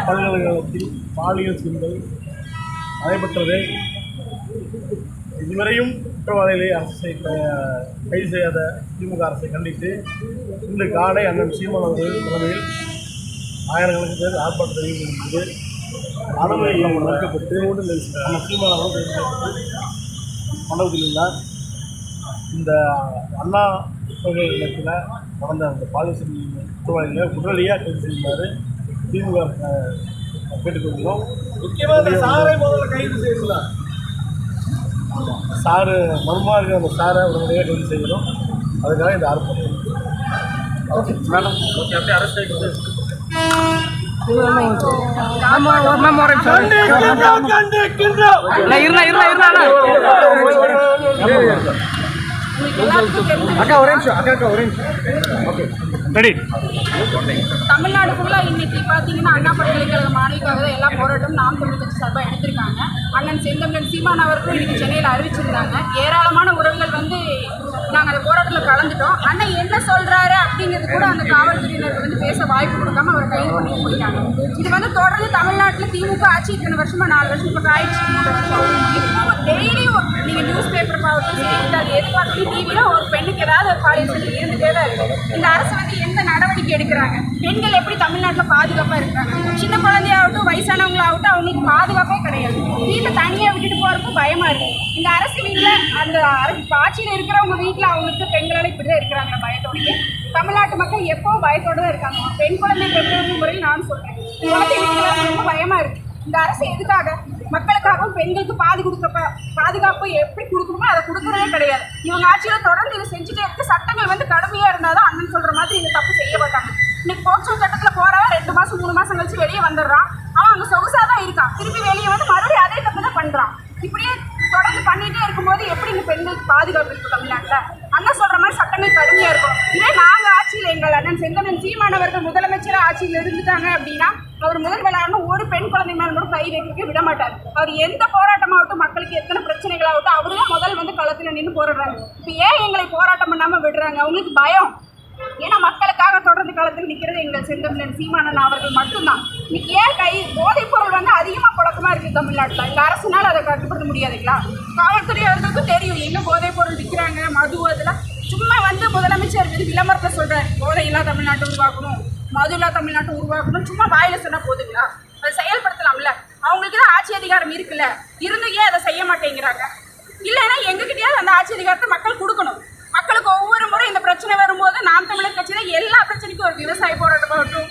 பல்கலைக்கழகத்தில் பாலியல் சிந்தல் நடைபெற்றது. இதுவரையும் குற்றவாளிகளை அரசை கைது செய்யாத திமுக அரசை கண்டித்து இன்று காலை அண்ணன் சீமான் அவர்கள் தலைமையில் ஆயிரக்கணக்கான பேர் ஆர்ப்பாட்டம் தெரிவித்திருக்கிறது. அனுமதி இல்லாமல் மறுக்கப்பட்டு நம்ம சீமான் அவர்கள் மண்டபத்தில் இருந்தார். இந்த அண்ணா பல்கலைக்கழகத்தில் நடந்த அந்த பாலியல் குற்றவாளிகளை உடனடியாக கைது செய்யுமாறு திமுக கேட்டுக்கொள்கிறோம். முக்கியமாக சாரை முதல்ல கைது செய்யலாம். சாரு மர்மமாக இருக்கிற அந்த சாரை உடனடியாக கைது செய்யணும். அதுக்காக இந்த ஆர்ப்பாட்டம். ஓகே மேடம், ஓகே அப்படியே அரெஸ்ட் ஆகிட்டு தமிழ்நாடு ஃபுல்லாக இன்னைக்கு பார்த்தீங்கன்னா அண்ணா பல்கலைக்கழக மாணவிக்காக தான் எல்லா போராட்டமும் நாம் தமிழ் கட்சி சார்பாக எடுத்திருக்காங்க. அண்ணன் செந்தமிழன் சீமான் அவர்களும் இன்னைக்கு சென்னையில் அறிவிச்சிருந்தாங்க. ஏராளமான உறவுகள் வந்து நாங்கள் அந்த போராட்டத்தில் கலந்துட்டோம். அண்ணன் என்ன சொல்கிறாரு அப்படிங்கிறது கூட அந்த காவல்துறையினருக்கு வந்து பேச வாய்ப்பு கொடுக்காம அவரை கைது பண்ணிட்டு போயிட்டாங்க. இது வந்து தொடர்ந்து தமிழ்நாட்டில் திமுக ஆட்சி இத்தனை வருஷமாக 4 வருஷம் இப்போ ஆயிடுச்சு. 3 வருஷம் டெய்லியும் நீங்கள் நியூஸ் பேப்பர் பார்த்து செய்தித்தாள் எதிர்பார்த்து டிவியில் ஒரு பெண்ணுக்கு ஏதாவது ஒரு பாலியல் சீண்டல் இருந்துகிட்டே தான் இருக்குது. இந்த அரசு வந்து எந்த நடவடிக்கை எடுக்கிறாங்க? பெண்கள் எப்படி தமிழ்நாட்டில் பாதுகாப்பாக இருக்கிறாங்க? சின்ன குழந்தையாகட்டும் வயசானவங்களாகட்டும் அவங்களுக்கு பாதுகாப்பே கிடையாது. வீட்டில் தனியாக விட்டுட்டு போகிறப்ப பயமாக இருக்குது. இந்த அரசு வீட்டில் அந்த ஆட்சியில் இருக்கிறவங்க வீட்டில் அவங்களுக்கு பெண்களால் இப்படி தான் இருக்கிறாங்க பயத்தோடய. தமிழ்நாட்டு மக்கள் எப்போவும் பயத்தோடு தான் இருக்காங்க. பெண் குழந்தை பெற்றோர்கள் முறையில் நான் சொல்கிறேன், குழந்தைங்களுக்கு ரொம்ப பயமாக இருக்குது. இந்த அரசு எதுக்காக? மக்களுக்காகவும் பெண்களுக்கு பாதுகாப்பு எப்படி கொடுக்கணுமோ அதை கொடுக்குறதே கிடையாது. இவங்க ஆட்சியில் தொடர்ந்து இதை செஞ்சுட்டே இருக்கு. சட்டங்கள் வந்து கடுமையாக இருந்தால் தான் அண்ணன் சொல்கிற மாதிரி இந்த தப்பு செய்ய மாட்டாங்க. இன்னைக்கு போக்சோ சட்டத்தில் போகிறவன் 2 மாதம் 3 மாதம் கழிச்சு வெளியே வந்துடுறான். அவன் அங்கே சொகுசாக தான் இருக்கான். திருப்பி வெளியே வந்து மறுபடியும் அதே தப்பு தான் பண்ணுறான். இப்படியே தொடர்ந்து பண்ணிகிட்டே இருக்கும்போது எப்படி இந்த பெண்களுக்கு பாதுகாப்பு இருக்குது தமிழ்நாட்டில்? அண்ணன் சொல்கிற மாதிரி சட்டங்கள் கடுமையாக இருக்கும். இதே நாங்கள் ஆட்சியில் எங்கள் அண்ணன் செந்தமிழன் சீமானவர்கள் முதலமைச்சர் ஆட்சியில் இருந்துட்டாங்க அப்படின்னா அவர் முதல்வரான ஒரு பெண் குழந்தை மேலே கூட கை வைக்க விட மாட்டார். அவர் எந்த போராட்டமாகட்டும், மக்களுக்கு எத்தனை பிரச்சனைகளாகட்டும் அவரு தான் முதல் வந்து களத்தில் நின்று போராடுறாங்க. இப்போ ஏன் எங்களை போராட்டம் பண்ணாமல் விடுறாங்க? அவங்களுக்கு பயம். ஏன்னா மக்களுக்காக தொடர்ந்து களத்தில் நிற்கிறது எங்கள் செந்தமிழன் சீமானன் அவர்கள் மட்டும்தான். இன்னைக்கு ஏன் போதைப் பொருள் வந்து அதிகமாக புழக்கமாக இருக்குது தமிழ்நாட்டில்? இந்த அரசுனால் அதை கட்டுப்படுத்த முடியாதுங்களா? காவல்துறை அவர்களுக்கும் தெரியும் எங்கே போதைப் பொருள் விற்கிறாங்க, மது, அதெல்லாம் சும்மா வந்து முதலமைச்சர் வந்து விளம்பரத்தை சொல்கிறார், போதையில்லா தமிழ்நாட்டை உருவாக்கணும், மதுல்லா தமிழ்நாட்டை உருவாக்கணும். சும்மா வாயில் சொன்னால் போதுங்களா? அதை செயல்படுத்தலாம்ல. அவங்களுக்கு தான் ஆட்சி அதிகாரம் இருக்குல்ல, இருந்தும் ஏன் அதை செய்ய மாட்டேங்கிறாங்க? இல்லைன்னா எங்ககிட்டயாவது அந்த ஆட்சி அதிகாரத்தை மக்கள் கொடுக்கணும். மக்களுக்கு ஒவ்வொரு முறை இந்த பிரச்சனை வரும்போது நாம் தமிழர் கட்சியில் எல்லா பிரச்சனைக்கும் ஒரு விவசாய போராட்டமாகட்டும்,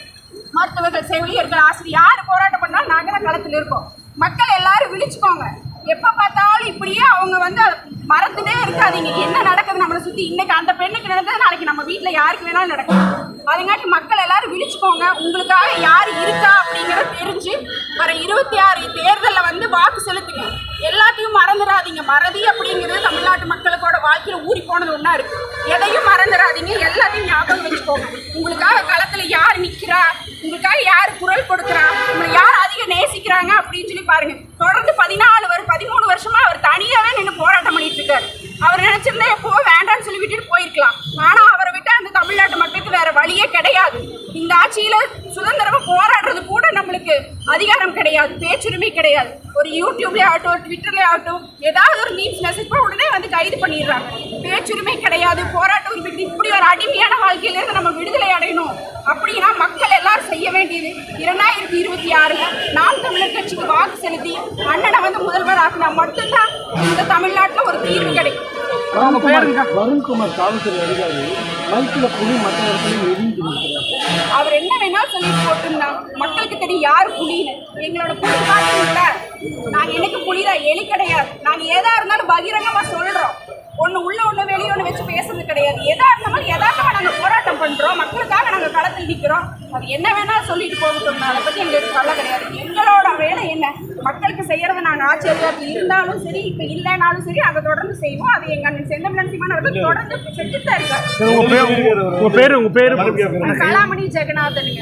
மருத்துவர்கள், செவிலியர்கள், ஆசிரியர் யார் போராட்டம் பண்ணாலும் நாங்கள் தான் களத்தில் இருக்கோம். மக்கள் எல்லாரும் விழிச்சுக்கோங்க. எப்போ பார்த்தாலும் இப்படியே அவங்க வந்து மறந்துட்டே இருக்காதீங்க. என்ன நடக்குது நம்மளை சுற்றி? இன்னைக்கு அந்த பெண்ணுக்கு நடந்தது நாளைக்கு நம்ம வீட்டில் யாருக்கு வேணாலும் நடக்கும். அதுங்காட்டி மக்கள் எல்லாரும் விழிச்சுக்கோங்க. உங்களுக்காக யார் இருக்கா அப்படிங்கிறத தெரிஞ்சு வர 26 தேர்தலில் வந்து வாக்கு செலுத்துங்க. எல்லாத்தையும் மறந்துடாதீங்க. மறதி அப்படிங்கிறது தமிழ்நாட்டு மக்களுக்கோட வாழ்க்கையில் ஊறி போனது ஒன்றா இருக்குது. எதையும் மறந்துடாதீங்க. எல்லாத்தையும் ஞாபகம் வச்சுக்கோங்க. உங்களுக்காக களத்தில் யார் நிற்கிறா, உங்களுக்காக யார் குரல் கொடுக்குறா, உங்களை யார் அதிக நேசிக்கிறாங்க அப்படின்னு சொல்லி பாருங்கள். தொடர்ந்து 13 வருஷமாக அவர் தனியாகவே நின்று போராட்டம் பண்ணிட்டு இருக்காரு. அவர் நினச்சிருந்தா எப்போவோ வேண்டான்னு சொல்லி விட்டுட்டு போயிருக்கலாம். ஆனால் அவரை விட்டு அந்த தமிழ்நாட்டு மக்களுக்கு வேறு வழியே கிடையாது. இந்த ஆட்சியில் சுதந்திரமாக போராடுறது கூட நம்மளுக்கு அவங்களுக்கு அதிகாரம் கிடையாது, பேச்சுரிமை கிடையாது. ஒரு யூடியூப்லேயே ஆகட்டும், ட்விட்டர்லேயே ஆகட்டும், ஏதாவது ஒரு மீம்ஸ் மெசேஜ் போட உடனே வந்து கைது பண்ணிடுறாங்க. பேச்சுரிமை கிடையாது, போராட்ட உரிமை. இப்படி ஒரு அடிமையான வாழ்க்கையிலேருந்து நம்ம விடுதலை அடையணும் அப்படின்னா மக்கள் எல்லாரும் செய்ய வேண்டியது 2026 நாம் தமிழர் கட்சிக்கு வாக்கு செலுத்தி அண்ணனை வந்து முதல்வர் ஆக்கினா மட்டும்தான் இந்த தமிழ்நாட்டில் ஒரு தீர்வு கிடைக்கும். வருண்குமார் காவல்துறை அதிகாரி மைக்கில் புலி மற்ற இடத்துல எரிஞ்சிருக்கிறார். அவர் என்ன வேணாலும் சொல்லிட்டு போட்டுருந்தா மக்களுக்கு தெரியும் யார் புலின்னு. எங்களோட புலி காட்டுல நாங்கள் எனக்கு புலிதான், எலி கிடையாது. நாங்கள் எதா இருந்தாலும் பகிரங்கமாக சொல்கிறோம். ஒன்று உள்ள ஒன்று வெளியே ஒன்று வச்சு பேசுறது கிடையாது. எதா இருந்தாலும் யதார்த்தமாக நாங்கள் போராட்டம் பண்ணுறோம், மக்களுக்காக நாங்கள் களத்தில் நிற்கிறோம். அது என்ன வேணாலும் சொல்லிட்டு போகட்டும், அதை பற்றி எங்களுக்கு கவலை கிடையாது. எங்களோட வேலை என்ன, மக்களுக்கு செய்யறதை நாங்கள் ஆட்சி அதிகாரத்தில் இருந்தாலும் சரி, இப்போ இல்லைனாலும் சரி, அதை தொடர்ந்து செய்வோம். அது எங்கள் அண்ணன் செந்தமிழன் சீமான் அவர்கள் தொடர்ந்து செஞ்சுட்டு தான் இருக்காரு. உங்க பேரு கலாமணி ஜெகநாதனுங்க.